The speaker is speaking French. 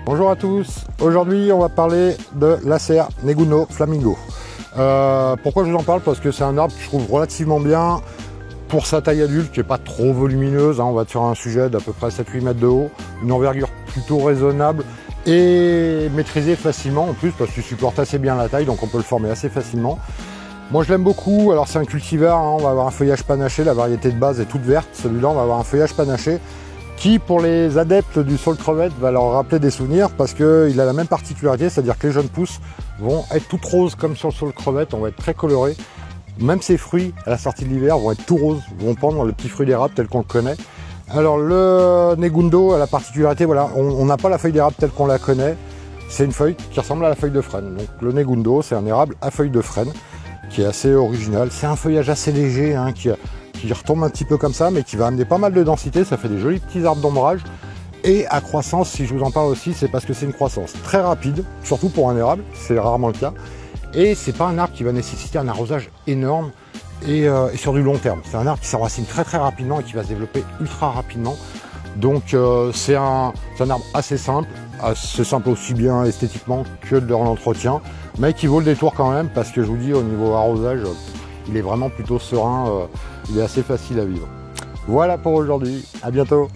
Bonjour à tous, aujourd'hui on va parler de l'Acer Negundo Flamingo. Pourquoi je vous en parle? Parce que c'est un arbre que je trouve relativement bien pour sa taille adulte, qui n'est pas trop volumineuse, on va être sur un sujet d'à peu près 7-8 mètres de haut, une envergure plutôt raisonnable et maîtrisée facilement en plus parce qu'il supporte assez bien la taille, donc on peut le former assez facilement. Moi je l'aime beaucoup, alors c'est un cultivar, on va avoir un feuillage panaché, la variété de base est toute verte, celui-là on va avoir un feuillage panaché qui pour les adeptes du saule crevette va leur rappeler des souvenirs parce qu'il a la même particularité, c'est-à-dire que les jeunes pousses vont être toutes roses comme sur le saule crevette, on va être très coloré. Même ses fruits à la sortie de l'hiver vont être tout roses, vont pendre le petit fruit d'érable tel qu'on le connaît. Alors le Negundo a la particularité, voilà, on n'a pas la feuille d'érable telle qu'on la connaît, c'est une feuille qui ressemble à la feuille de frêne. Donc le Negundo c'est un érable à feuille de frêne qui est assez original, c'est un feuillage assez léger qui retombe un petit peu comme ça mais qui va amener pas mal de densité, ça fait des jolis petits arbres d'ombrage. Et à croissance, si je vous en parle aussi, c'est parce que c'est une croissance très rapide, surtout pour un érable, c'est rarement le cas. Et c'est pas un arbre qui va nécessiter un arrosage énorme et sur du long terme. C'est un arbre qui s'enracine très rapidement et qui va se développer ultra rapidement. Donc c'est un arbre assez simple aussi bien esthétiquement que de l'entretien, mais qui vaut le détour quand même parce que je vous dis au niveau arrosage, il est vraiment plutôt serein, il est assez facile à vivre. Voilà pour aujourd'hui, à bientôt.